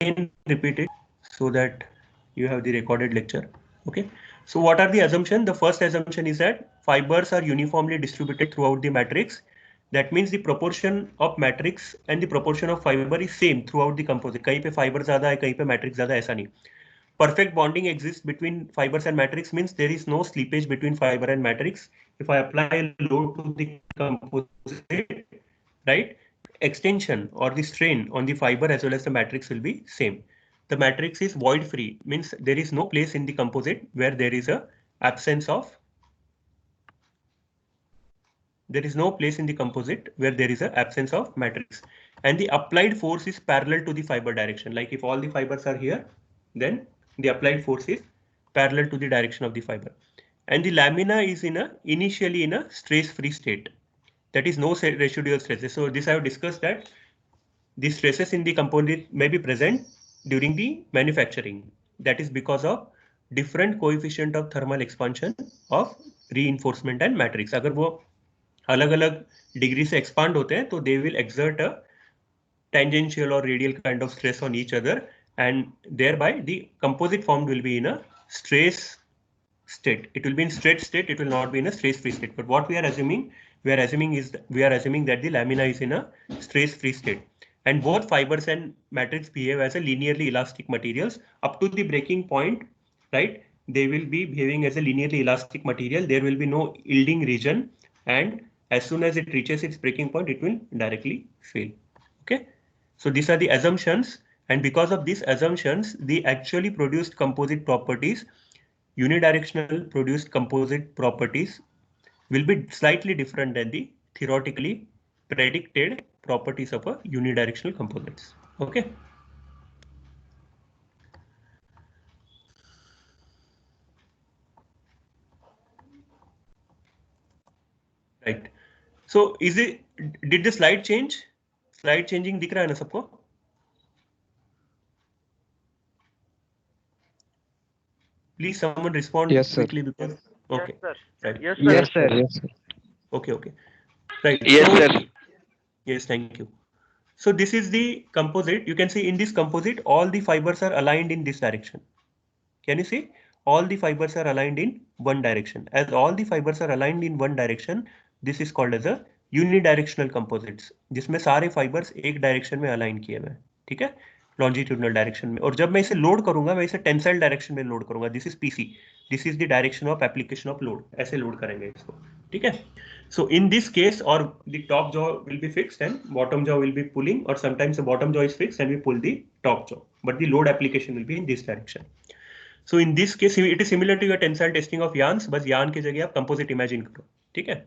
again repeat it so that you have the recorded lecture. Okay. So what are the assumptions? The first assumption is that fibers are uniformly distributed throughout the matrix. That means the proportion of matrix and the proportion of fiber is same throughout the composite. कहीं पे fiber ज़्यादा है, कहीं पे matrix ज़्यादा, ऐसा नहीं. Perfect bonding exists between fibers and matrix means there is no slippage between fiber and matrix. If I apply load to the composite, right, extension or the strain on the fiber as well as the matrix will be same. The matrix is void free, means there is no place in the composite where there is a absence of absence of matrix, and the applied force is parallel to the fiber direction. Like if all the fibers are here, then the applied force is parallel to the direction of the fiber, and the lamina is initially in a stress free state. That is no residual stresses. So this I have discussed that the stresses in the component may be present during the manufacturing. That is because of different coefficient of thermal expansion of reinforcement and matrix. अगर वो अलग अलग degree से expand होते हैं तो they will exert a tangential or radial kind of stress on each other, and thereby the composite formed will be in a stress state. It will be in straight state. It will not be in a stress-free state. But what we are assuming that the lamina is in a stress-free state, and both fibers and matrix behave as a linearly elastic materials up to the breaking point, right? They will be behaving as a linearly elastic material. There will be no yielding region, and as soon as it reaches its breaking point, it will directly fail. Okay. So these are the assumptions, and because of these assumptions, the actually produced composite properties, unidirectional produced composite properties, will be slightly different than the theoretically predicted properties of a unidirectional composites. Okay. Right. So did the slide change? Slide changing दिख रहा है ना सबको? Please someone respond quickly because okay. Yes, sir. Right. Yes, sir. Yes, sir. Yes, sir. Okay. Right. Yes, So sir. yes, thank you. So this is the composite. You can see in this composite, all the fibers are aligned in this direction. Can you see? All the fibers are aligned in one direction. As all the fibers are aligned in one direction, this is called as a unidirectional composites, जिसमें सारे fibers एक direction में align किए हुए हैं, ठीक है, longitudinal direction में. और जब मैं इसे load करूंगा, मैं इसे tensile direction में load करूंगा. This is PC. This is the direction of application of load. ऐसे load करेंगे इसको, ठीक है. So in this case, or the top jaw will be fixed and bottom jaw will be pulling, or sometimes the bottom jaw is fixed and we pull the top jaw, but the load application will be in this direction. So in this case, it is similar to your tensile testing of yarns, बस yarn की जगह आप composite imagine करो, ठीक है.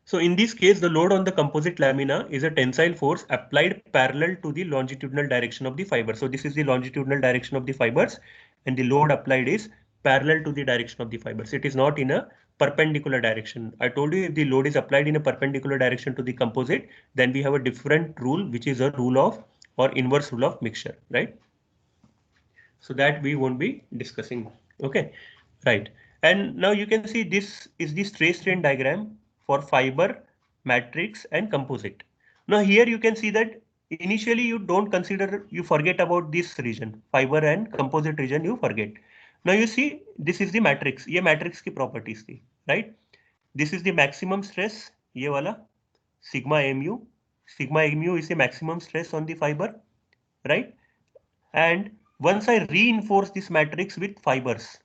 So in this case, the load on the composite lamina is a tensile force applied parallel to the longitudinal direction of the fiber. So this is the longitudinal direction of the fibers, and the load applied is parallel to the direction of the fibers. It is not in a perpendicular direction. I told you if the load is applied in a perpendicular direction to the composite, then we have a different rule, which is a rule of or inverse rule of mixture, right? So that we won't be discussing. Okay, right. And now you can see this is the stress strain diagram for fiber, matrix, and composite. Now here you can see that initially you don't consider, you forget about this region, fiber and composite region, you forget. Now you see this is the matrix. ये matrix की properties थी, right? This is the maximum stress, ये वाला sigma mu. Sigma mu is the maximum stress on the fiber, right? And once I reinforce this matrix with fibers,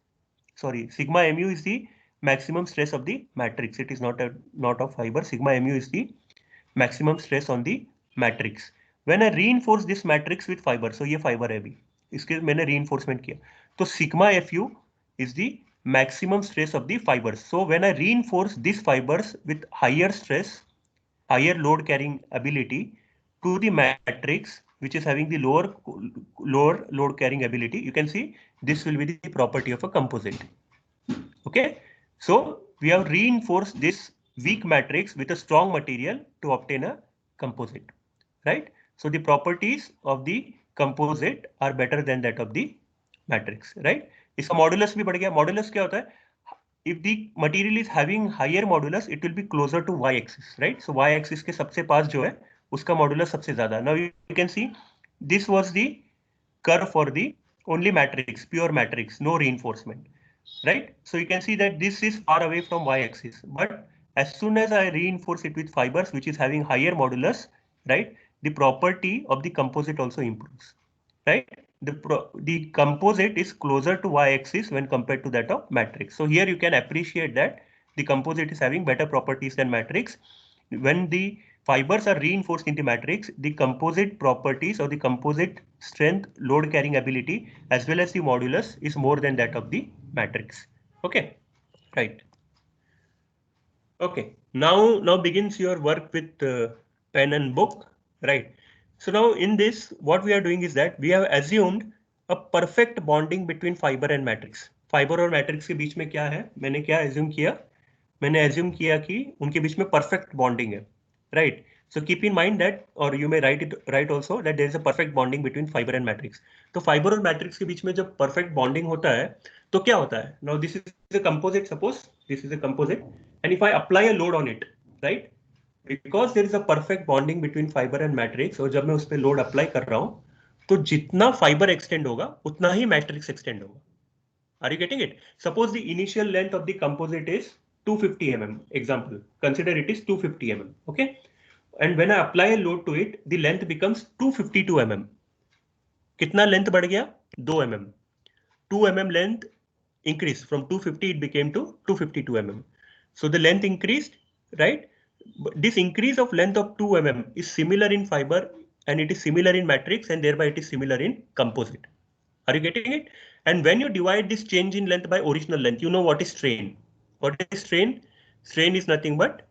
sorry, sigma mu is the maximum stress of the matrix. It is not of fiber. Sigma mu is the maximum stress on the matrix. When I reinforce this matrix with fiber, so ये fiber है अभी, इसके मैंने reinforcement किया, तो sigma fu is the maximum stress of the fibers. So when I reinforce these fibers with higher stress, higher load carrying ability to the matrix, which is having the lower load carrying ability, you can see this will be the property of a composite. Okay, so we have reinforced this weak matrix with a strong material to obtain a composite, right? So the properties of the composite are better than that of the matrix, right? इसका modulus भी बढ़ गया. Modulus क्या होता है? If the material is having higher modulus, it will be closer to y-axis, right? So y-axis के सबसे पास जो है उसका modulus सबसे ज़्यादा. Now you can see this was the curve for the only matrix, pure matrix, no reinforcement, right? So you can see that this is far away from y-axis, but as soon as I reinforce it with fibers, which is having higher modulus, right, the property of the composite also improves, right? The composite is closer to y-axis when compared to that of matrix. So here you can appreciate that the composite is having better properties than matrix. When the fibers are reinforced in the matrix, the composite properties or the composite strength, load carrying ability, as well as the modulus is more than that of the matrix. Okay, right. Okay, now begins your work with pen and book, right? So now in this, what we are doing is that we have assumed a perfect bonding between fiber and matrix. Fiber और matrix के बीच में क्या है? मैंने क्या assume किया? मैंने assume किया कि उनके बीच में perfect bonding है, right? So keep in mind that, or you may write also that there is a perfect bonding between fiber and matrix. तो fiber और matrix के बीच में जब perfect bonding होता है, तो क्या होता है? Now this is a composite. Suppose this is a composite, and if I apply a load on it, right? Because there is a perfect bonding between fiber and matrix, और जब मैं उस पर लोड अप्लाई कर रहा हूं तो जितना फाइबर एक्सटेंड होगा उतना ही मैट्रिक्स एक्सटेंड होगा. Are you getting it? Suppose the initial length of the composite is 250 mm. Example, consider it is 250 mm. Okay, and when I apply a load to it, the length becomes 252 mm. कितना length बढ़ गया? 2 mm. 2 mm length increased from 250, it became to 252 mm. So the length increased, right? This increase of length of 2 mm is similar in fiber and it is similar in matrix, and thereby it is similar in composite. Are you getting it? And when you divide this change in length by original length, you know what is strain. What is strain? Strain is nothing but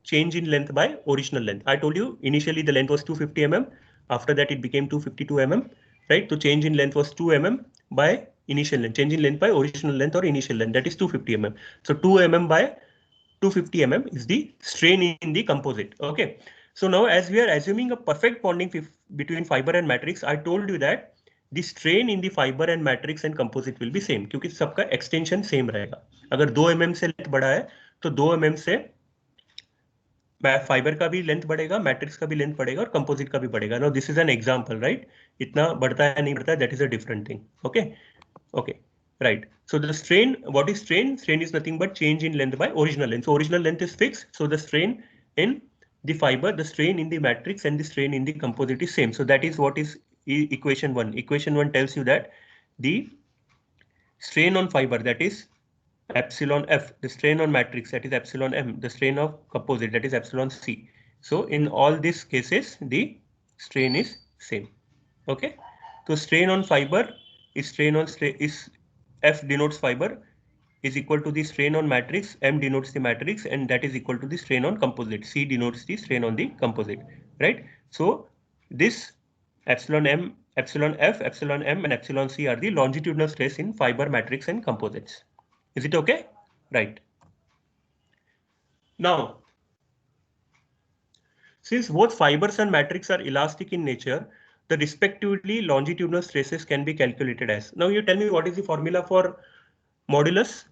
change in length by original length. I told you initially the length was 250 mm. After that it became 252 mm, right? So change in length was 2 mm by initial length. Change in length by original length or initial length, that is 250 mm. So 2 mm by 250 mm is the strain in the composite. Okay. So now as we are assuming a perfect bonding between fiber and matrix, I told you that the strain in the fiber and matrix and composite will be same, क्योंकि सबका extension same रहेगा. अगर 2 mm से length बढ़ा है तो 2 mm से fibre का भी लेंथ बढ़ेगा, मैट्रिक्स का भी लेंथ बढ़ेगा और कंपोजिट का भी बढ़ेगा. Now this is an example, right? इतना बढ़ता है नहीं बढ़ता है, that is a different thing. Okay okay right. So the strain, what is strain? Strain is nothing but change in length by original length. So original length is fixed, so the strain in the fiber, the strain in the matrix and the strain in the composite is same. So that is what is equation 1. Equation 1 tells you that the strain on fiber, that is epsilon f, the strain on matrix, that is epsilon m, the strain of composite, that is epsilon c. So in all these cases the strain is same. Okay, so strain on fiber is strain on is f denotes fiber is equal to the strain on matrix, m denotes the matrix, and that is equal to the strain on composite, c denotes the strain on the composite, right? So this epsilon m, epsilon f, epsilon m, and epsilon c are the longitudinal stress in fiber, matrix, and composites. Is it okay? Right. Now, since both fibers and matrix are elastic in nature, the respectively longitudinal stresses can be calculated as. Now you tell me, what is the formula for modulus?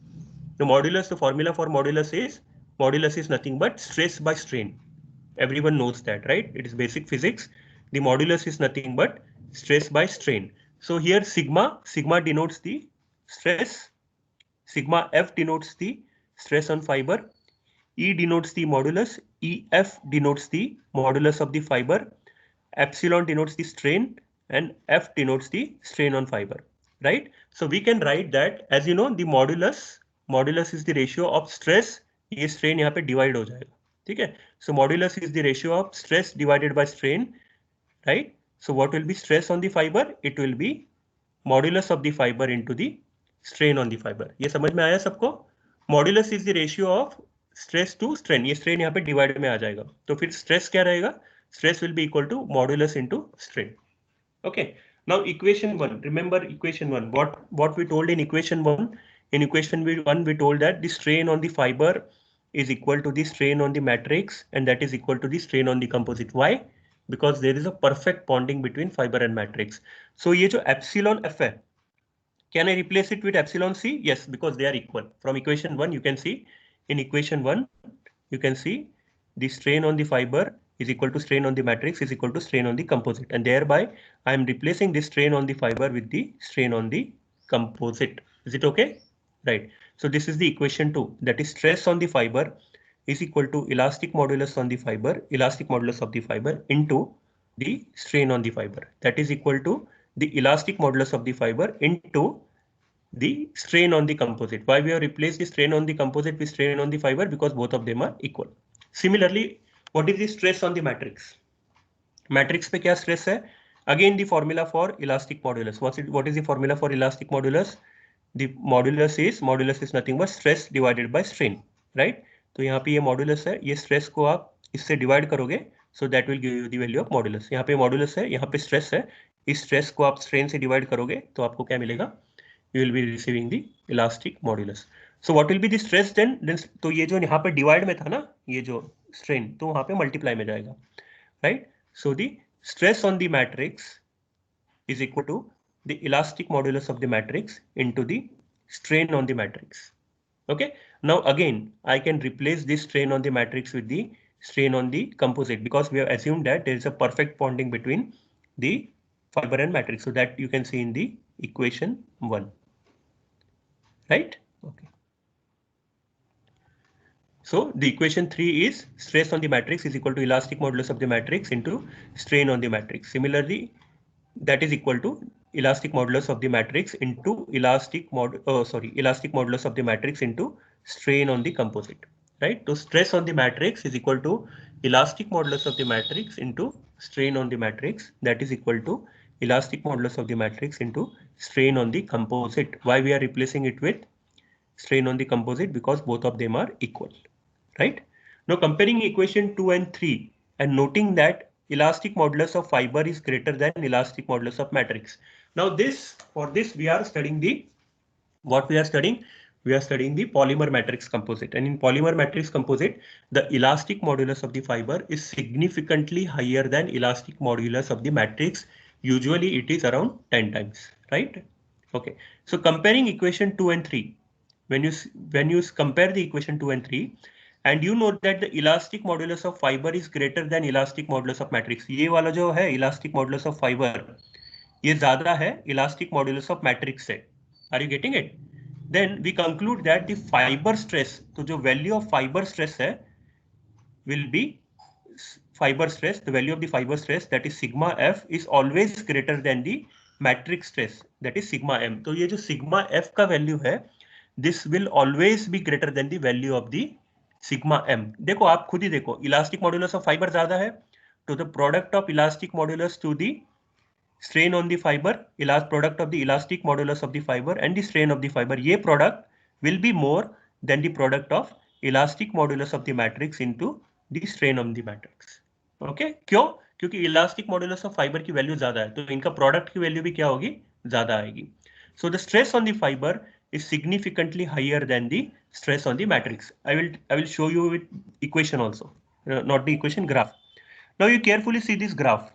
The formula for modulus is nothing but stress by strain. Everyone knows that, right? It is basic physics. The modulus is nothing but stress by strain. So here sigma denotes the stress, sigma f denotes the stress on fiber, E denotes the modulus, EF denotes the modulus of the fiber, epsilon denotes the strain, and F denotes the strain on fiber, right? So we can write that, as you know, the modulus is the ratio of stress, ये strain यहाँ पे divide हो जाएगा, ठीक है? So modulus is the ratio of stress divided by strain, right? So what will be stress on the fiber? It will be modulus of the fiber into the strain on the fiber. ये समझ में आया सबको? Modulus is the ratio of stress to strain. ये strain यहाँ पे divide में आ जाएगा. तो फिर stress क्या रहेगा? Stress will be equal to modulus into strain. Okay. Now equation 1. Remember equation 1. What we told in equation 1? In equation 1 we told that the strain on the fiber is equal to the strain on the matrix, and that is equal to the strain on the composite. Why? Because there is a perfect bonding between fiber and matrix. So ये जो epsilon f है, can I replace it with epsilon c? Yes, because they are equal. From equation 1 you can see, in equation 1 you can see the strain on the fiber is equal to strain on the matrix is equal to strain on the composite, and thereby I am replacing the strain on the fiber with the strain on the composite. Is it okay? Right. So this is the equation 2, that is stress on the fiber is equal to elastic modulus on the fiber, elastic modulus of the fiber into the strain on the fiber. That is equal to the elastic modulus of the fiber into the strain on the composite. Why we have replaced the strain on the composite with strain on the fiber? Because both of them are equal. Similarly, what is the stress on the matrix? Matrix पे क्या stress है? Again the formula for elastic modulus. What is the formula for elastic modulus? The modulus is nothing but stress divided by strain, right? तो यहाँ पे ये modulus है, ये stress को आप इससे divide करोगे, so that will give you the value of modulus. यहाँ पे modulus है, यहाँ पे stress है, इस stress को आप strain से divide करोगे, तो आपको क्या मिलेगा? You will be receiving the elastic modulus. So what will be the stress then? तो ये जो यहाँ पे divide में था ना, ये जो strain, तो वहाँ पे multiply में जाएगा, right? So the stress on the matrix is equal to the elastic modulus of the matrix into the strain on the matrix. Okay. Now again, I can replace this strain on the matrix with the strain on the composite, because we have assumed that there is a perfect bonding between the fiber and matrix. So that you can see in the equation 1. Right? Okay. So the equation 3 is stress on the matrix is equal to elastic modulus of the matrix into strain on the matrix. Similarly, that is equal to elastic modulus of the matrix into elastic modulus of the matrix into strain on the composite. Right? So stress on the matrix is equal to elastic modulus of the matrix into strain on the matrix. That is equal to elastic modulus of the matrix into strain on the composite. Why we are replacing it with strain on the composite? Because both of them are equal, right? Now comparing equation 2 and 3 and noting that elastic modulus of fiber is greater than elastic modulus of matrix. Now for this we are studying what we are studying? We are studying the polymer matrix composite, and in polymer matrix composite, the elastic modulus of the fiber is significantly higher than elastic modulus of the matrix. Usually it is around 10 times, right? Okay, so comparing equation 2 and 3, when you compare the equation 2 and 3, and you know that the elastic modulus of fiber is greater than elastic modulus of matrix. ये वाला जो है elastic modulus of fiber, ये ज़्यादा है elastic modulus of matrix से. Are you getting it? Then we conclude that the fiber stress, तो जो value of fiber stress है, will be fiber stress, the value of the fiber stress, that is sigma f, is always greater than the matrix stress, that is sigma m. तो ये जो sigma f का value है, this will always be greater than the value of the sigma m. देखो आप खुद ही देखो, elastic modulus of fiber ज़्यादा है, तो the product of elastic modulus to the strain on the fiber, product of the elastic modulus of the fiber and the strain of the fiber, ये product will be more than the product of elastic modulus of the matrix into the strain on the matrix. Okay? क्यों? क्योंकि elastic modulus of fiber की value ज्यादा है, तो इनका product की value भी क्या होगी? ज्यादा आएगी. So the stress on the fiber is significantly higher than the stress on the matrix. I will show you with equation also, not the equation, graph. Now you carefully see this graph.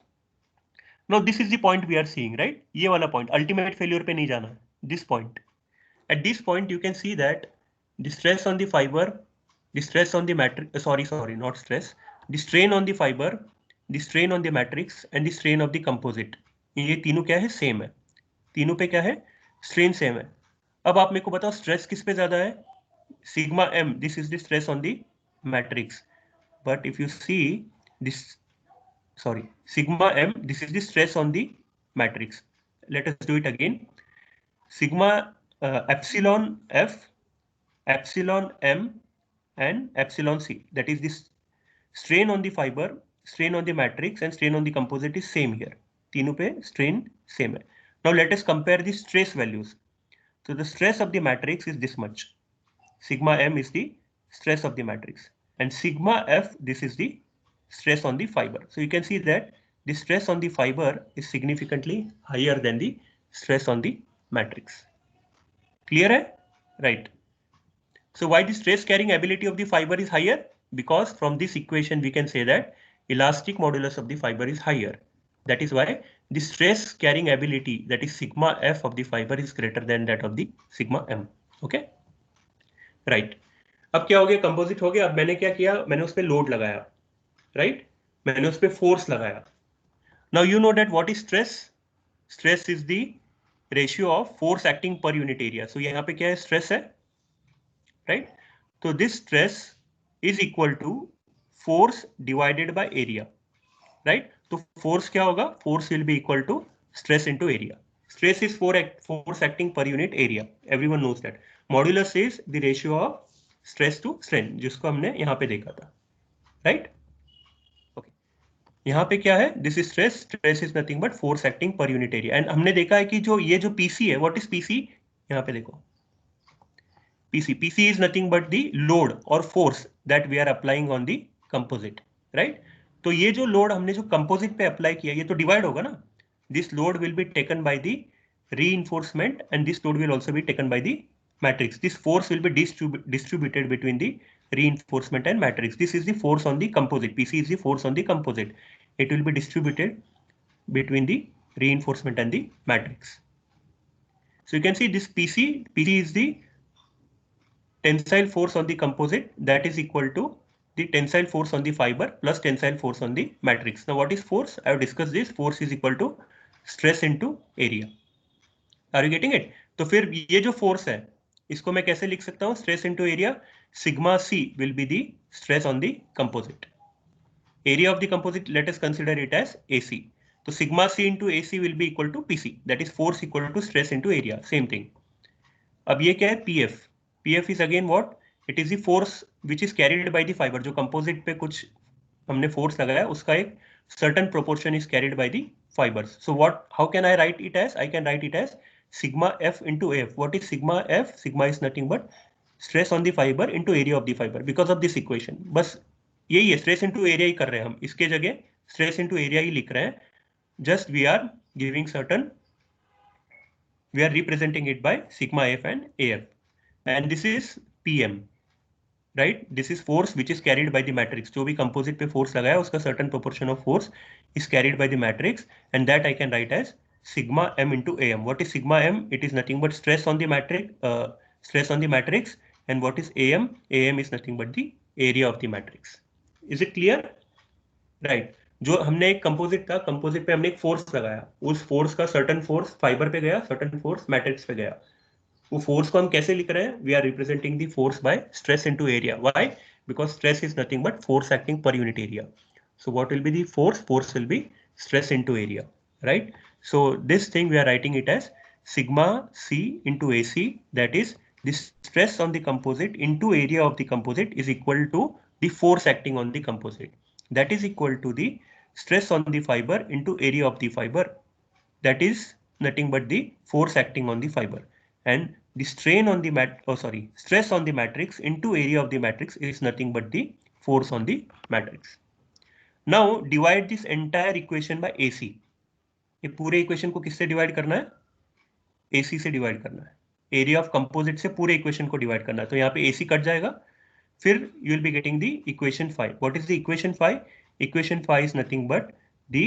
Now this is the point we are seeing, right? ये वाला point, ultimate failure पे नहीं जाना. This point. At this point, you can see that the stress on the fiber, the stress on the matrix, sorry, not stress, the strain on the fiber, the strain on the matrix, and the strain of the composite. ये तीनों क्या है? Same है. तीनों पे क्या है? Strain same है. अब आप मेरे को बताओ stress किस पे ज़्यादा है? Sigma m. This is the stress on the matrix. But if you see this, sigma m, this is the stress on the matrix. Let us do it again. Sigma epsilon f, epsilon m, and epsilon c, that is this strain on the fiber, strain on the matrix, and strain on the composite is same here. तीनों पे strain same है. Now let us compare the stress values. So the stress of the matrix is this much. Sigma m is the stress of the matrix, and sigma f, this is the stress on the fiber. So you can see that the stress on the fiber is significantly higher than the stress on the matrix. Clear hai? Right. So why the stress carrying ability of the fiber is higher? Because from this equation we can say that elastic modulus of the fiber is higher. That is why the stress carrying ability, that is sigma f of the fiber, is greater than that of the sigma m. Okay? Right. अब क्या हो गया? Composite हो गया. अब मैंने क्या किया? मैंने उस पर लोड लगाया. Right? मैंने उस पर फोर्स लगाया. Now you know that what is stress. Stress is the ratio of force acting पर यूनिट एरिया. सो यहाँ पे क्या है, स्ट्रेस है, राइट. तो this stress is equal to force divided by area, right. तो फोर्स क्या होगा, force will be equal to stress into area. Stress is force acting पर unit area, everyone knows that. Modulus is the ratio of stress to strain, जिसको हमने यहाँ पे देखा था, राइट. ओके, यहाँ पे क्या है, this is stress. Stress is nothing but force acting पर यूनिट एरिया. एंड हमने देखा है कि जो ये जो पीसी है, व्हाट इज पीसी, यहाँ पे देखो, PC is nothing but the load और force that we are applying on the composite, right. तो ये जो लोड हमने जो कंपोजिट पे अप्लाई किया, ये तो डिवाइड होगा ना. This load will be taken by the reinforcement and this load will also be taken by the matrix. This force will be distributed between the reinforcement and matrix. This is the force on the composite. PC is the force on the composite. It will be distributed between the reinforcement and the matrix. So you can see this PC is the tensile force on the composite, that is equal to the tensile force on the fiber plus tensile force on the matrix. Now what is force? I have discussed this. Force is equal to stress into area. Are you getting it? तो फिर ये जो force है, इसको मैं कैसे लिख सकता हूं, stress into area. Sigma C will be the stress on the composite. Area of the composite, let us consider it as AC. तो sigma C into AC will be equal to PC, that is force equal to stress into area, same thing. अब ये क्या है, PF. PF is again what, it is the force which is carried by the fibre. जो composite पे कुछ हमने force लगाया, उसका एक certain proportion is carried by the fibers. So how can I write it as? I can write it as sigma F into AF. What is sigma F? Sigma is nothing but stress on the fiber into area of the fiber because of this equation. बस यही है, stress into area ही कर रहे हैं हम, इसके जगह stress into area ही लिख रहे हैं. Just we are giving certain, we are representing it by sigma F and AF. And this is PM. Right. This is force which is carried by the matrix. जो भी composite पे force लगाया, उसका certain proportion of force is carried by the matrix, and that I can write as sigma m into AM. What is sigma m? It is nothing but stress on the matrix, and what is AM? AM is nothing but the area of the matrix. Is it clear? Right. जो हमने एक composite था, composite पे हमने एक force लगाया, उस force का सर्टन फोर्स फाइबर पे गया, सर्टन फोर्स मैट्रिक्स पे गया. वो फोर्स को हम कैसे लिख रहे हैं, we are representing the force by stress into area. Why? Because stress is nothing but force acting पर unit area. So what will be the force? Force will be stress into area, right. So this thing we are writing it as sigma C into AC, that is the stress on the composite into area of the composite is equal to the force acting on the composite, that is equal to the stress on the fiber into area of the fiber, that is nothing but the force acting on the fiber. And the strain on the stress on the matrix into area of the matrix is nothing but the force on the matrix. Now divide this entire equation by AC. ये पूरे equation को किससे divide करना है? AC से divide करना है. Area of composite से पूरे इक्वेशन को डिवाइड करना है. तो यहाँ पे AC कट जाएगा, फिर you will be getting the equation 5. What is the equation 5? Equation 5 is nothing but the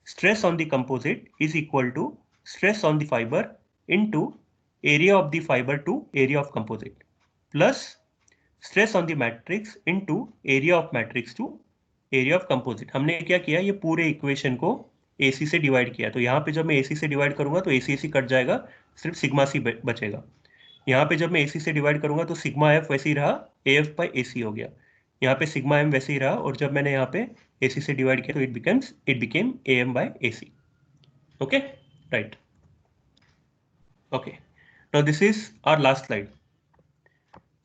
stress on the composite is equal to stress on the fiber into area of the fiber to area of composite plus stress on the matrix into area of matrix to area of composite. हमने क्या किया, ये पूरे equation को AC से divide किया. तो यहाँ पे जब मैं AC से डिवाइड करूंगा तो AC कट जाएगा, सिर्फ सिग्मा C बचेगा. यहाँ पे जब मैं AC से डिवाइड करूंगा तो सिग्मा F वैसे ही रहा, AF by AC हो गया. यहाँ पे सिग्मा M वैसे ही रहा, और जब मैंने यहाँ पे AC से डिवाइड किया तो it became AM by AC. Okay, right. Okay, now this is our last slide.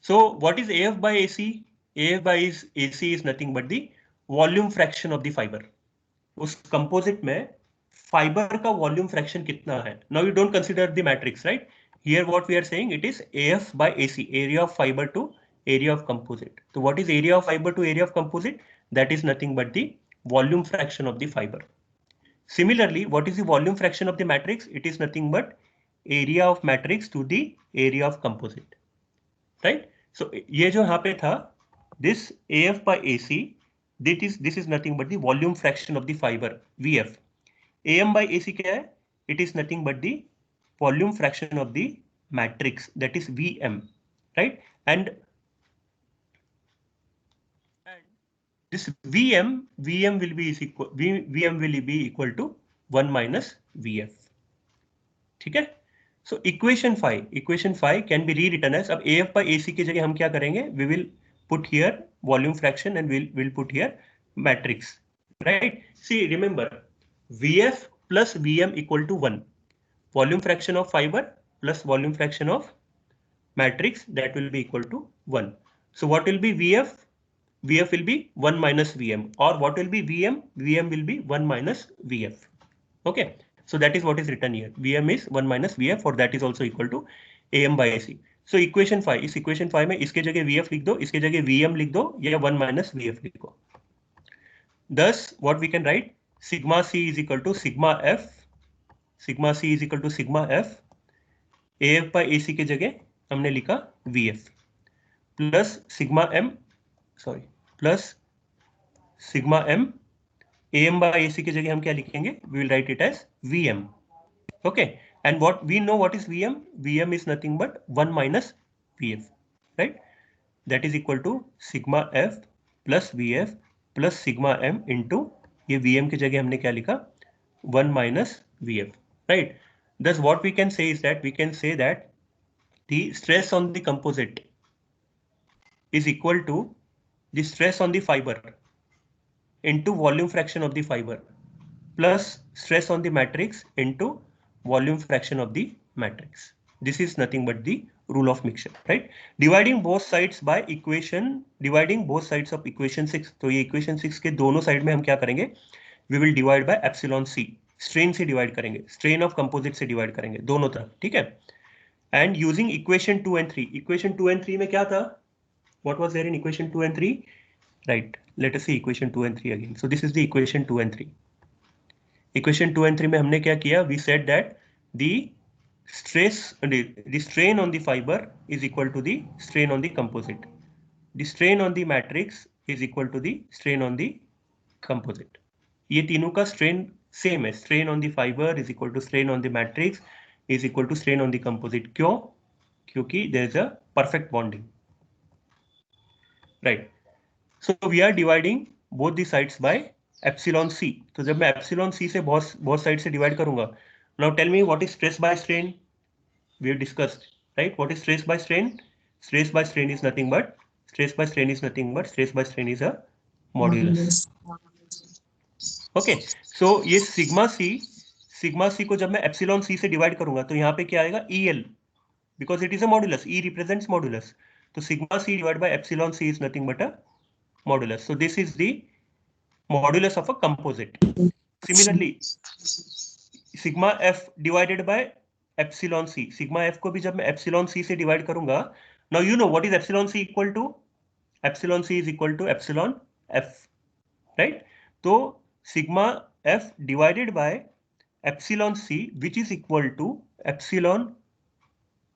So what is AF by AC? AF by AC is nothing but the volume fraction of the fiber. उस composite में fibre का volume fraction कितना है. Now you don't consider the matrix, right. Here what we are saying, it is AF by AC, area of fibre to area of composite. So what is area of fiber to area of composite? That is nothing but the volume fraction of the fiber. Similarly, what is the volume fraction of the matrix? It is nothing but area of matrix to the area of composite, right? So ये जो यहाँ पे था, this AF by AC, this is nothing but the volume fraction of the fiber, VF. AM by AC क्या है? It is nothing but the volume fraction of the matrix, that is VM, right? And this Vm will be equal to 1 minus Vf. ठीक है? So equation 5 can be rewritten as, अब AF by AC की जगह हम क्या करेंगे? We will put here volume fraction and we'll put here matrix, right? See, remember, Vf plus Vm equal to 1. Volume fraction of fiber plus volume fraction of matrix, that will be equal to 1. So what will be Vf? Vf will be 1 minus Vm, or what will be Vm? Vm will be 1 minus Vf. Okay, so that is what is written here. Vm is 1 minus Vf, or that is also equal to Am by AC. So equation 5, इस equation 5 में इसके जगह Vf लिख दो, इसके जगह Vm लिख दो, या 1 minus Vf लिखो. Thus what we can write, sigma C is equal to sigma F, sigma C is equal to sigma F, AF by AC के जगह हमने लिखा Vf, plus sigma M, plus sigma M, AM by AC की जगह हम क्या लिखेंगे? We will write it as Vm. Okay, and what we know, what is Vm? Vm is nothing but 1 minus Vf, right? That is equal to sigma F plus Vf plus sigma M into, ये Vm की जगह हमने क्या लिखा? 1 minus Vf, right? Thus what we can say is that, we can say that the stress on the composite is equal to the stress on the fiber into volume fraction of the fiber plus stress on the matrix into volume fraction of the matrix. This is nothing but the rule of mixture, right? Dividing both sides by equation, dividing both sides of equation 6. तो ये equation 6 के दोनों side में हम क्या करेंगे? We will divide by epsilon c. Strain से divide करेंगे, strain of composite से divide करेंगे, दोनों तरफ, ठीक है? And using equation 2 and 3. Equation 2 and 3 में क्या था? What was there in equation 2 and 3? Right, let us see equation 2 and 3 again. So this is the equation 2 and 3. Equation 2 and 3 में हमने क्या किया? We said that the strain on the fiber is equal to the strain on the composite. The strain on the matrix is equal to the strain on the composite. ये तीनों का strain same है. Strain on the fiber is equal to strain on the matrix is equal to strain on the composite. क्यों? क्योंकि there is a perfect bonding. Right. So we are dividing both the sides by epsilon c. तो जब मैं epsilon c से बहुत side से divide करूंगा, now tell me what is stress by strain? We have discussed, right? What is stress by strain? Stress by strain is nothing but stress by strain is a modulus. Okay, so ये sigma c को जब मैं epsilon c से divide करूंगा तो यहाँ पे क्या आएगा? EL, because it is a modulus. E represents modulus. तो sigma c divided by epsilon c is nothing but a modulus. So this is the modulus of a composite. Similarly, sigma f divided by epsilon c. Sigma f को भी जब मैं epsilon c से divide करूंगा, now you know what is epsilon c equal to? Epsilon c is equal to epsilon f, right? तो sigma f divided by epsilon c, which is equal to epsilon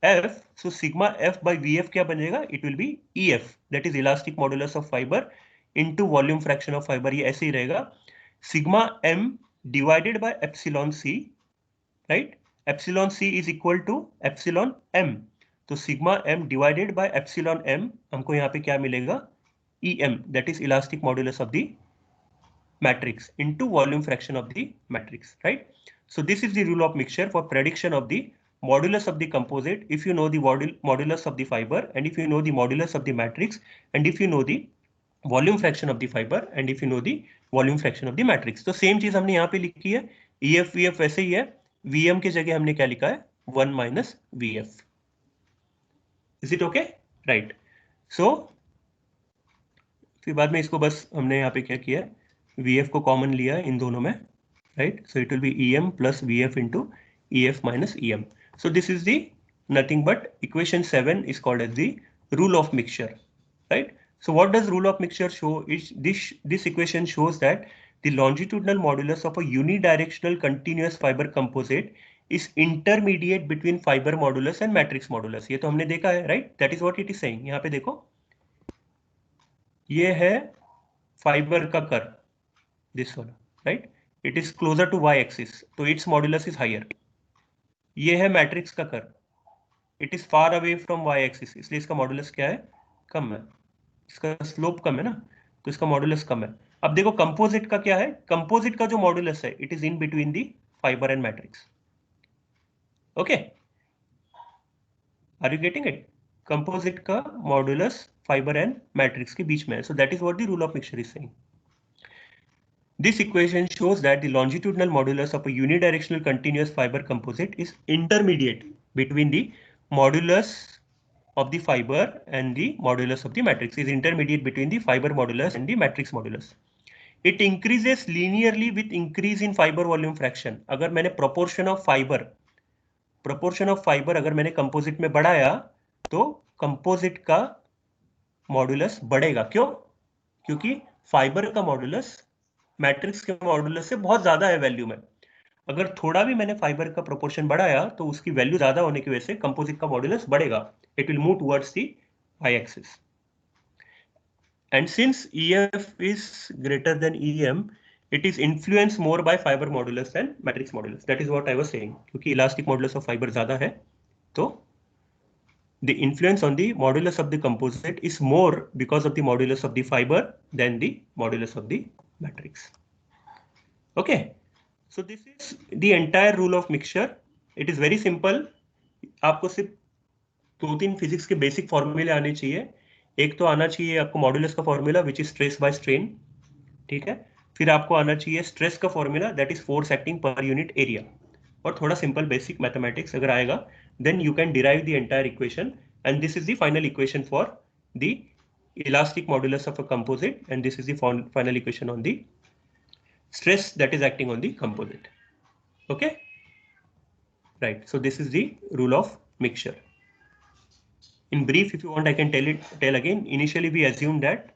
f. So sigma f by vf क्या बनेगा? It will be EF, that is elastic modulus of fiber into volume fraction of fiber. ये ऐसे ही रहेगा. Sigma m divided by epsilon c, right? Epsilon c is equal to epsilon m. तो sigma m divided by epsilon m हमको यहाँ पे क्या मिलेगा? EM, that is elastic modulus of the matrix into volume fraction of the matrix, right? So this is the rule of mixture for prediction of the modulus of the composite. If you know the modulus of the fiber, and if you know the modulus of the matrix, and if you know the volume fraction of the fibre, and if you know the volume fraction of the matrix. तो same चीज हमने यहाँ पे लिखी है. EF VF वैसे ही है. VM की जगह हमने क्या लिखा है? 1 minus VF. Is it okay? Right. So फिर बाद में इसको बस हमने यहाँ पे क्या किया, VF को कॉमन लिया इन दोनों में, right? So it will be EM plus VF into EF minus EM. So this is the nothing but equation 7 is called as the rule of mixture, right? So what does rule of mixture show? This equation shows that the longitudinal modulus of a unidirectional continuous fiber composite is intermediate between fiber modulus and matrix modulus. ये तो हमने देखा है, right? That is what it is saying. यहाँ पे देखो, ये है फाइबर का कर्व, this वाला, right? It is closer to y-axis, तो its modulus is higher. ये है मैट्रिक्स का curve, it is far away from y-axis, इसलिए इसका मॉडुलस क्या है? कम है. इसका स्लोप कम है ना, तो इसका मॉडुलस कम है। अब देखो कंपोजिट का क्या है, कंपोजिट का जो मॉडुलस है it is in between the fibre and matrix. Okay, are you getting it? Composite का मॉडुलस फाइबर एंड मैट्रिक्स के बीच में है, so that is what the rule of mixture is saying. This equation shows that the longitudinal modulus of a unidirectional continuous fiber composite is intermediate between the modulus of the fiber and the modulus of the matrix, is intermediate between the fiber modulus and the matrix modulus. It increases linearly with increase in fiber volume fraction. अगर मैंने proportion of fiber अगर मैंने composite में बढ़ाया तो composite का modulus बढ़ेगा। क्यों? क्योंकि फाइबर का मॉडुलस मैट्रिक्स के मॉडुलस से बहुत ज्यादा है वैल्यू में। अगर थोड़ा भी मैंने फाइबर का प्रोपोर्शन बढ़ाया तो उसकी वैल्यू ज्यादा होने की वजह से कंपोजिट का मॉडुलस बढ़ेगा, it will move towards the Y axis. And since EF is greater than EM, it is influenced more by fiber modulus than matrix modulus. That is what I was saying, क्योंकि elastic modulus of fibre ज्यादा है तो the influence on the modulus of the composite is more because of the modulus of the fiber than the modulus of the matrix. Okay, so this is the entire rule of mixture. It is very simple. आपको सिर्फ 2-3 physics के basic फॉर्मूले आने चाहिए। एक तो आना चाहिए आपको मॉडुलस का formula which is stress by strain, ठीक है। फिर आपको आना चाहिए स्ट्रेस का formula that is force acting पर यूनिट एरिया, और थोड़ा सिंपल बेसिक मैथमेटिक्स अगर आएगा then you can derive the entire equation, and this is the final equation for the elastic modulus of a composite, and this is the final equation on the stress that is acting on the composite. Okay, right, so this is the rule of mixture. In brief, if you want I can tell again. Initially we assumed that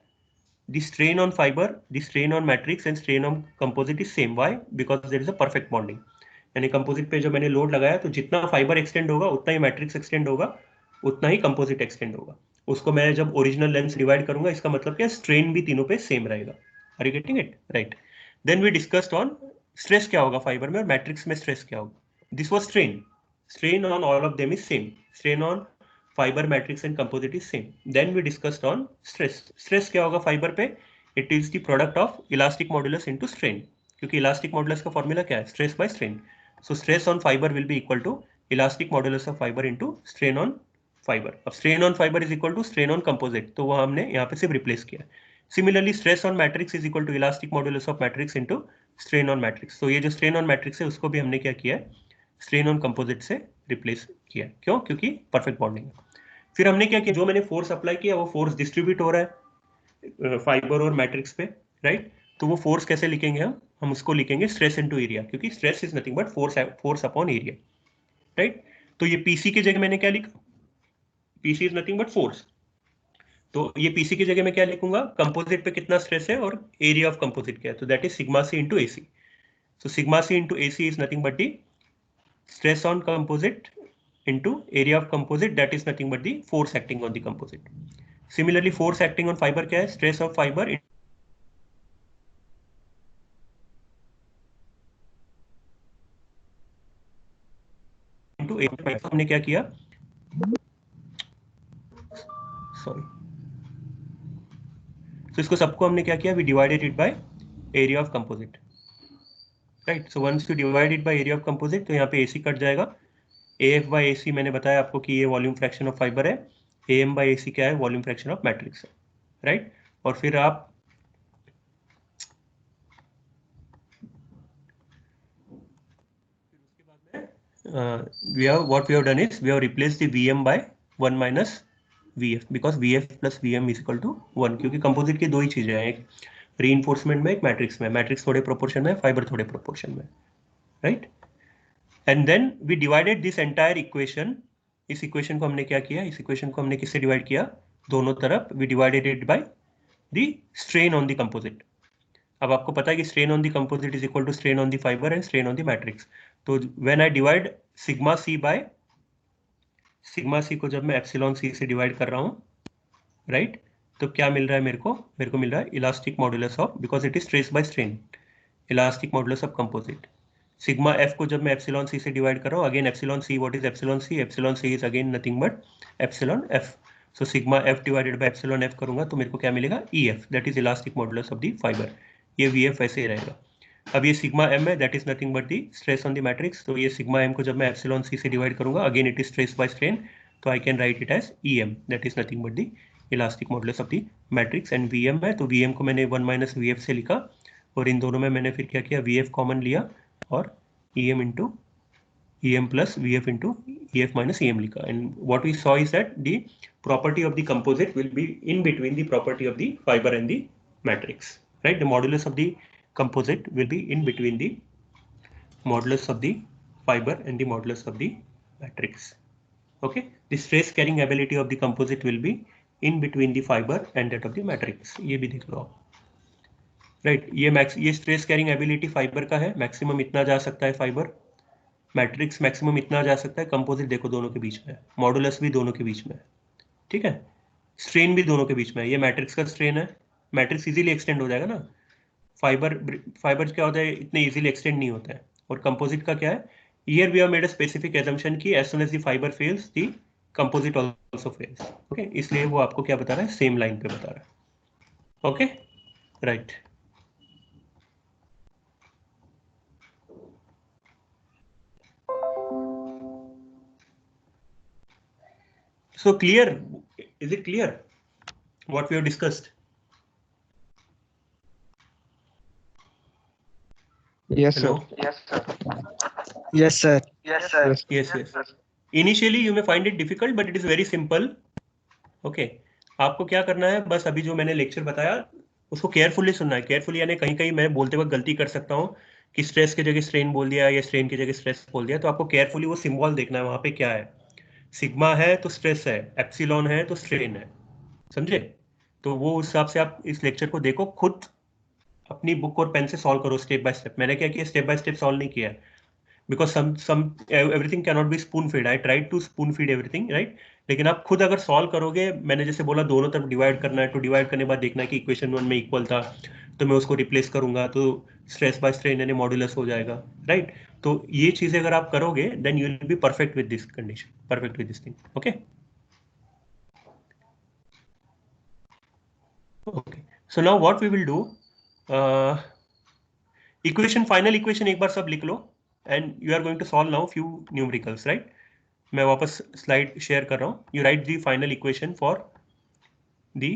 the strain on fiber, the strain on matrix and strain on composite is same. Why? Because there is a perfect bonding. यानी composite पे जो मैंने load लगाया तो जितना fibre extend होगा उतना ही matrix extend होगा, उतना ही कंपोजिट एक्सटेंड होगा। उसको मैं जब ओरिजिनल लेंथ डिवाइड करूंगा इसका मतलब क्या, स्ट्रेन भी तीनों पे सेम रहेगा। Are you getting it? Right. Then we discussed on stress क्या होगा फाइबर में और मैट्रिक्स में स्ट्रेस क्या होगा। This was strain, strain on all of them is same, strain on fibre matrix and composite is same. Then we discussed on stress, stress क्या होगा fibre पे, it is the product of elastic modulus into strain, क्योंकि elastic modulus का formula क्या है, stress by strain. So stress on fiber will be equal to elastic modulus of fiber into strain on fiber. अब strain on fiber is equal to strain on composite, तो वो हमने यहाँ पे सिर्फ रिप्लेस किया। Similarly, stress on matrix is equal to elastic modulus of matrix into strain on matrix. तो ये जो strain on matrix है उसको भी हमने क्या किया है, strain on composite से रिप्लेस किया। क्यों? क्योंकि परफेक्ट बॉन्डिंग है। फिर हमने क्या किया, जो मैंने फोर्स अप्लाई किया वो फोर्स डिस्ट्रीब्यूट हो रहा है फाइबर और मैट्रिक्स पे, राइट। तो वो फोर्स कैसे लिखेंगे हम उसको लिखेंगे स्ट्रेस इनटू एरिया, क्योंकि stress is nothing but force upon area, right. तो ये पीसी की जगह मैंने क्या लिखा, PC is nothing but force, तो ये पीसी की जगह मैं क्या लिखूंगा, कंपोजिट पे कितना स्ट्रेस है और एरिया ऑफ कंपोजिट क्या है, तो that is sigma C into AC. So sigma C into AC is nothing but the stress on composite into area of composite, that is nothing but the force acting on the composite. Similarly force acting on fibre क्या है, stress of fibre into हमने क्या किया, sorry, तो इसको सबको हमने क्या किया, we divided it by area of composite, right. So once you divide it by area of composite तो यहाँ पे एसी कट जाएगा। AF बाय AC मैंने बताया आपको कि ये वॉल्यूम फ्रैक्शन ऑफ फाइबर है, AM बाय AC क्या है, वॉल्यूम फ्रैक्शन ऑफ मैट्रिक्स है, राइट। और फिर आप we have done is we have replaced the VM by 1 minus VF, because VF plus VM is equal to 1, क्योंकि कंपोजिट की दो ही चीजें हैं, एक रीइंफोर्समेंट में, एक मैट्रिक्स में, मैट्रिक्स थोड़े प्रोपोर्शन में, फाइबर थोड़े प्रोपोर्शन में, right. And then we divided this entire equation, इस इक्वेशन को हमने क्या किया, इस इक्वेशन को हमने किससे डिवाइड किया, दोनों तरफ we divided it by the strain on the composite. अब आपको पता है कि strain on the composite is equal to strain on the fibre and strain on the matrix. तो when I divide sigma C by sigma C को जब मैं epsilon सी से डिवाइड कर रहा हूँ, राइट, तो क्या मिल रहा है मेरे को मिल रहा है elastic modulus of, because it is stress by strain, elastic modulus of composite. Sigma F को जब मैं एप्सिलॉन सी से डिवाइड कर रहा हूँ, again epsilon C, what is epsilon C, epsilon C is again nothing but epsilon F. So sigma F divided by epsilon F करूंगा तो मेरे को क्या मिलेगा, E F, that is elastic modulus of the fibre. ये V F ऐसे ही रहेगा। अब ये सिग्मा एम है, that is nothing but the stress on the matrix. तो ये सिग्मा एम को जब मैं एप्सिलॉन सी से डिवाइड करूंगा, again it is stress by strain, तो I can write it as E M, that is nothing but the elastic modulus of the matrix. And we M है, तो वी एम को मैंने 1 माइनस वी एफ से लिखा, और इन दोनों में मैंने फिर क्या किया, वी एफ कॉमन लिया और E M into EM plus VF into EF minus EM लिखा. And what we saw is that the property of the composite will be in between the property of the fiber and the matrix, right? The modulus of the composite will be in between the modulus of the fiber and the modulus of the matrix. Okay, the stress carrying ability of the composite will be in between the fiber and that of the matrix. ये भी देख लो आप, right? ये stress carrying ability fiber का है, maximum इतना जा सकता है fiber, मैट्रिक्स मैक्सिमम इतना जा सकता है, कंपोजिट देखो दोनों के बीच में है, मॉडुलस भी दोनों के बीच में है, ठीक है, स्ट्रेन भी दोनों के बीच में है। ये मैट्रिक्स का स्ट्रेन है, मैट्रिक्स इजीली एक्सटेंड हो जाएगा ना, फाइबर क्या होता है, इतने इजीली एक्सटेंड नहीं होता है। और कंपोजिट का क्या है, here we have made a specific assumption कि as soon as the fiber fails the composite also fails, okay, इसलिए वो आपको क्या बता रहा है, सेम लाइन पे बता रहा है, okay, right. So clear, is it clear what we have discussed? Yes, Hello? sir. Yes, sir. Yes, sir. Yes, sir. Yes. Initially you may find it difficult, but it is very simple. Okay. आपको क्या करना है, बस अभी जो मैंने lecture बताया उसको केयरफुली सुनना है। केयरफुली यानी कहीं कहीं मैं बोलते वक्त गलती कर सकता हूँ कि स्ट्रेस की जगह स्ट्रेन बोल दिया या स्ट्रेन की जगह स्ट्रेस बोल दिया, तो आपको केयरफुली वो सिंबल देखना है, वहां पे क्या है, सिग्मा है तो स्ट्रेस है, एप्सिलॉन है तो स्ट्रेन है, समझे? तो वो उस हिसाब से आप इस लेक्चर को देखो, खुद अपनी बुक और पेन से सॉल्व करो स्टेप बाय स्टेप। मैंने क्या किया, स्टेप बाय स्टेप सॉल्व नहीं किया है, because some everything can not be spoon feed. I tried to spoon feed everything, right? लेकिन आप खुद अगर सॉल्व करोगे, मैंने जैसे बोला दोनों तरफ डिवाइड करना है, तो डिवाइड करने के बाद देखना है कि इक्वेशन 1 में इक्वल था, तो मैं उसको रिप्लेस करूंगा, तो स्ट्रेस बाय स्ट्रेन यानी मॉड्यूलस हो जाएगा, राइट? तो ये चीजें अगर आप करोगे, then you will be perfect with this condition, perfect with this thing, okay. Okay, so now what we will do, equation, final equation एक बार सब लिख लो, and you are going to solve now few numericals, right? मैं वापस slide share कर रहा हूं। You write the final equation for the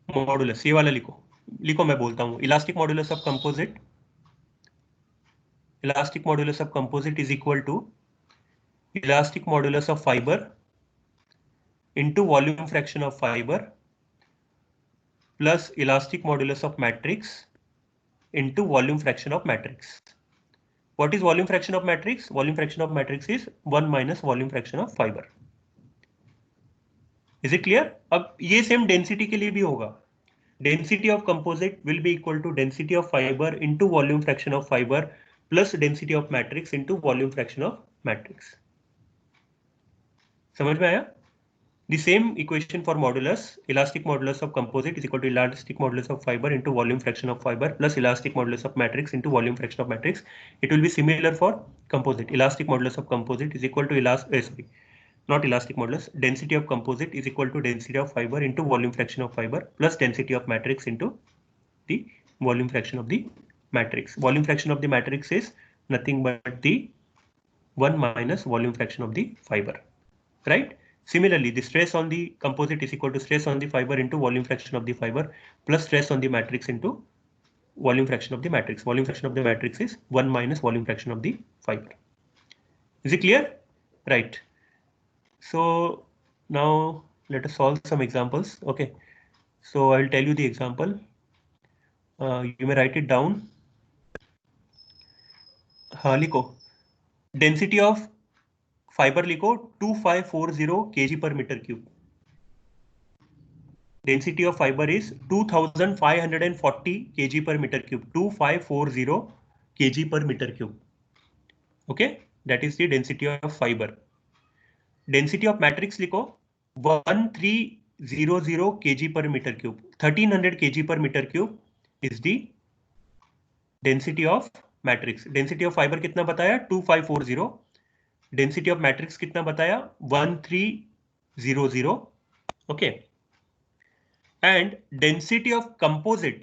modulus, ये वाला लिखो, लिखो, मैं बोलता हूं, elastic modulus of composite, elastic modulus of composite is equal to elastic modulus of fibre into volume fraction of fibre plus elastic modulus of matrix into volume fraction of matrix. What is volume fraction of matrix? Volume fraction of matrix is 1 minus volume fraction of fiber. Is it clear? अब ये same density के लिए भी होगा, density of composite will be equal to density of fiber into volume fraction of fiber plus density of matrix into volume fraction of matrix. समझ में आया? The same equation for modulus, elastic modulus of composite is equal to elastic modulus of fiber into volume fraction of fiber plus elastic modulus of matrix into volume fraction of matrix. It will be similar for composite. Elastic modulus of composite is equal to not elastic modulus. Density of composite is equal to density of fiber into volume fraction of fiber plus density of matrix into the volume fraction of the matrix. Volume fraction of the matrix is nothing but the 1 minus volume fraction of the fiber, right? Similarly, the stress on the composite is equal to stress on the fiber into volume fraction of the fiber plus stress on the matrix into volume fraction of the matrix. Volume fraction of the matrix is 1 minus volume fraction of the fiber. Is it clear? Right. So now let us solve some examples. Okay. So I will tell you the example. You may write it down. हाँ लिखो, density of fibre लिखो 2540 kg per meter cube. Density of fiber is 2540 kg per meter cube. 2540 kg per meter cube. Okay, that is the density of fiber. Density of matrix लिखो 1300 kg per meter cube. 1300 kg per meter cube is the density of matrix. Density of fiber कितना बताया? 2540. Density of matrix कितना बताया? 1300 0.00. Okay, and density of composite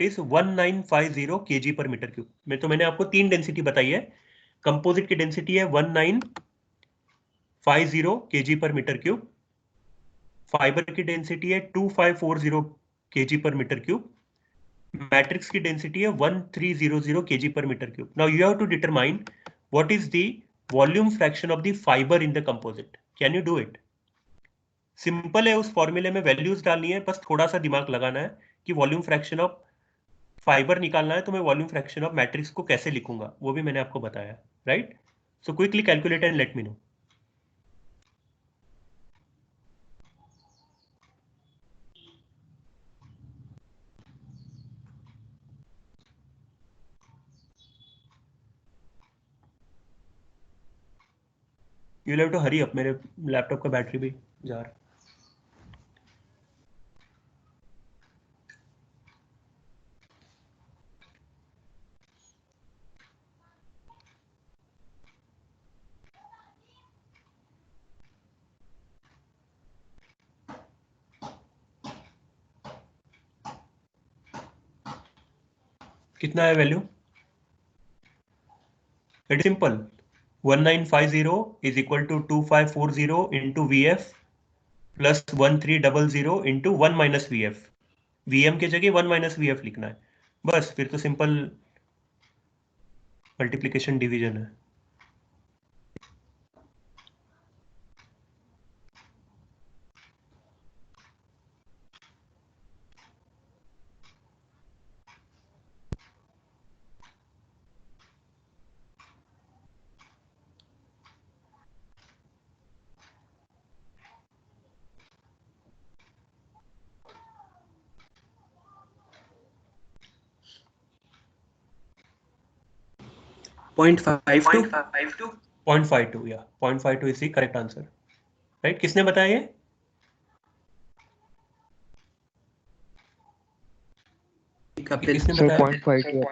is 1950 kg per meter cube. मैंने आपको 3 density बताई है. Composite key density है 1950 kg per meter cube. Fibre की डेंसिटी है 2540 kg per meter cube. Matrix की डेंसिटी है 1300 kg per meter cube. Now you have to determine what is the volume fraction of the fiber in the composite. Can you do it? Simple है, उस फॉर्मूले में values डालनी है, बस थोड़ा सा दिमाग लगाना है कि वॉल्यूम फ्रैक्शन ऑफ फाइबर निकालना है, तो मैं वॉल्यूम फ्रैक्शन ऑफ मैट्रिक्स को कैसे लिखूंगा वो भी मैंने आपको बताया, right? So quickly calculate and let me know. You have to hurry up, मेरे लैपटॉप का बैटरी भी जा रहा है. कितना है value? It is simple. 1950 is equal to 2540 into VF plus 1300 into 1 minus VF. VM के जगह 1 minus VF लिखना है, बस. फिर तो सिंपल मल्टीप्लीकेशन डिवीजन है. Point five two. 0.52, या 0.52 is the correct answer, right? किसने बताया ये? किसने Sir, बताया? 0.52.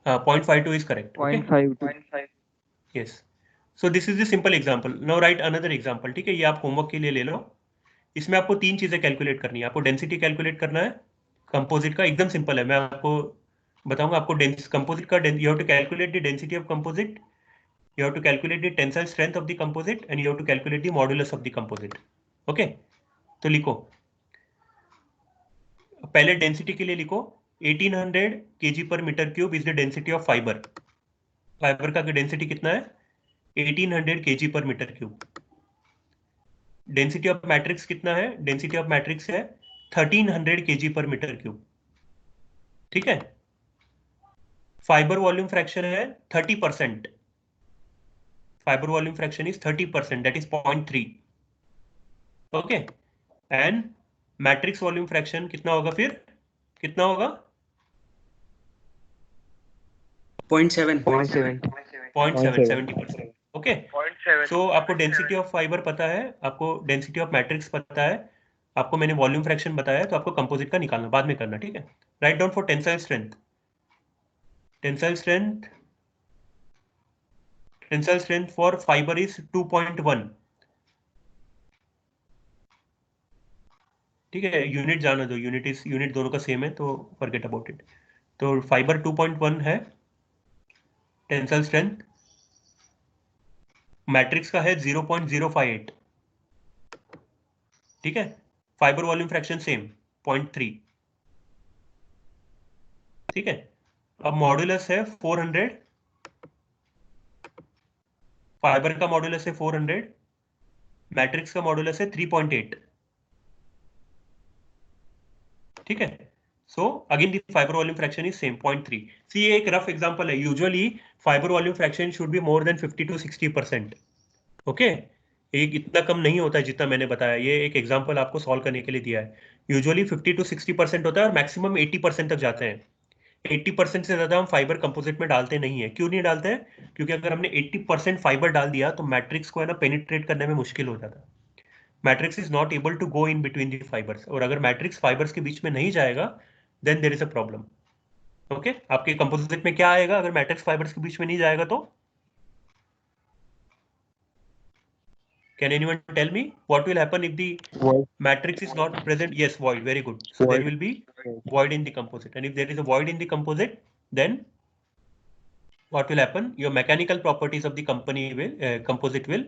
0.52 is correct. Okay? 0.52. Yes. So this is the simple example. Now write another example. ठीक है, ये आप होमवर्क के लिए ले लो. इसमें आपको 3 चीजें कैलकुलेट करनी है. आपको डेंसिटी कैलकुलेट करना है कंपोजिट का, एकदम सिंपल है. मैं आपको बताऊंगा. आपको कंपोजिट का you have to calculate the density of composite, you have to calculate the tensile strength of the composite, and you have to calculate the modulus of the composite. Okay, तो लिखो. पहले density के लिए लिखो 1800 kg per meter cube is the density of fiber. Fibre का density कितना है? 1800 kg per meter cube. Density of matrix कितना है? डेंसिटी ऑफ मैट्रिक्स है 1300 kg per meter cube. ठीक है. फाइबर वॉल्यूम फ्रैक्शन है 30%. Fibre volume fraction is 30%, that is 0.3. Okay, and matrix volume fraction कितना होगा? फिर कितना होगा? 0.7. 70%. ओके, सो आपको डेंसिटी ऑफ फाइबर पता है, आपको डेंसिटी ऑफ मैट्रिक्स पता है, आपको मैंने वॉल्यूम फ्रैक्शन बताया, तो आपको कंपोजिट का निकालना बाद में करना. ठीक है, write down for tensile strength. Tensile strength for fibre is 2.1. ठीक है, यूनिट जाना दो, यूनिट दोनों का सेम है, तो फॉरगेट अबाउट इट. तो फाइबर 2.1 है टेंसाइल स्ट्रेंथ. मैट्रिक्स का है 0.058. ठीक है, फाइबर वॉल्यूम फ्रैक्शन सेम 0.3. ठीक है, अब मॉड्यूलस है 400. फाइबर का मॉड्यूलस है 400, मैट्रिक्स का मॉड्यूलस है 3.8. ठीक है, so again the fibre volume fraction is same 0.3. सी, ये एक रफ एग्जांपल है. Usually fibre volume fraction should be more than 50 to 60%. Okay, एक इतना कम नहीं होता है जितना मैंने बताया. ये एक एग्जांपल आपको सॉल्व करने के लिए दिया है. यूजुअली 50 to 60% होता है और मैक्सिमम 80% तक जाते हैं. 80% से ज्यादा हम फाइबर कंपोजिट में डालते नहीं है. क्यों नहीं डालते हैं? क्योंकि अगर हमने 80% फाइबर डाल दिया तो मैट्रिक्स को है ना पेनिट्रेट करने में मुश्किल हो जाता है. Matrix is not able to go in between the fibres, और अगर मैट्रिक्स फाइबर्स के बीच में नहीं जाएगा then there is a problem. Okay, आपके कंपोजिट में क्या आएगा अगर मैट्रिक्स फाइबर्स के बीच में नहीं जाएगा? तो Can anyone tell me what will happen if the Void. matrix is not present? Yes, void. Very good. So there Void. will be void in the composite, and if there is a void in the composite, then what will happen? Your mechanical properties of the composite will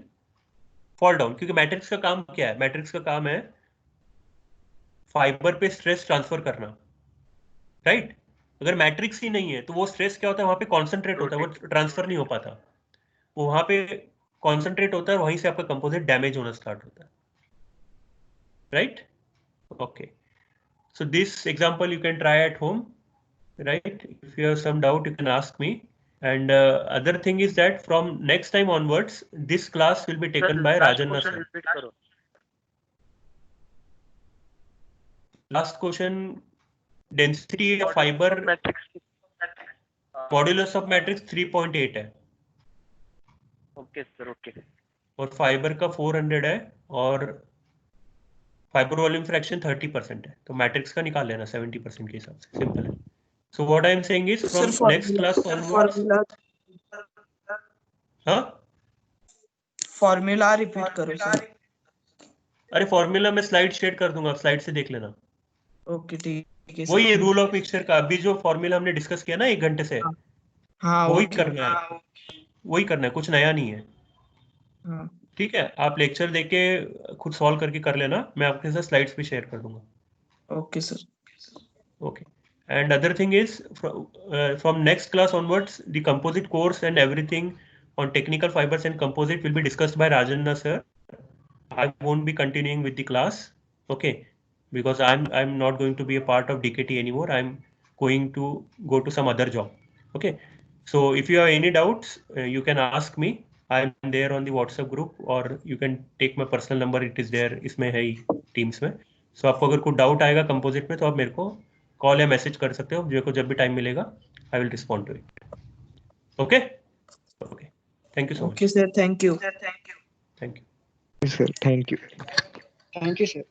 fall down. क्योंकि matrix का काम क्या है? Matrix का काम है fibre पे stress transfer करना, राइट? अगर मैट्रिक्स ही नहीं है तो वो स्ट्रेस क्या होता है? वहां पे कॉन्सेंट्रेट होता है, वो ट्रांसफर नहीं हो पाता, वो वहां पे कॉन्सेंट्रेट होता है, वहीं से आपका कंपोजिट डैमेज होना स्टार्ट होता है, right? Okay, so this example you can try at home, right? If you have some doubt, you can ask me. And other thing is that from next time onwards, this class will be taken by Rajanna sir. Last question: density of fiber modulus of matrix 3.8 है. Okay sir, okay. और fibre का 400 है और fibre volume fraction 30% है, तो matrix का निकाल लेना 70% के हिसाब से, सिंपल है. So what I am saying is from next class onwards. हाँ, फॉर्मूला रिपीट करो सर. अरे फॉर्मूला मैं स्लाइड शेयर कर दूंगा, आप स्लाइड से देख लेना. ओके ठीक है सर. वही है रूल ऑफ मिक्सचर का, अभी जो फॉर्मूला हमने डिस्कस किया ना 1 घंटे से, हाँ वही ओके. करना है, वही करना है, कुछ नया नहीं है. हाँ ठीक है, आप लेक्चर देके खुद सॉल्व करके कर लेना, मैं आपके साथ स्लाइड्स भी शेयर कर दूंगा. Okay sir. Okay. And other thing is from next class onwards, the composite course and everything on technical fibers and composite will be discussed by Rajanna sir. I won't be continuing with the class, okay? Because I'm not going to be a part of DKT anymore. I'm going to go to some other job, okay? So if you have any doubts, you can ask me. I'm there on the WhatsApp group, or you can take my personal number. It is there. इसमें है ही Teams में. So आपको अगर कोई doubt आएगा composite में तो आप मेरे को कॉल या मैसेज कर सकते हो, मेरे को जब भी टाइम मिलेगा I will respond to it. Okay okay, thank you so much. Okay sir, thank you. Thank you. Sir, thank you. Thank you, sir.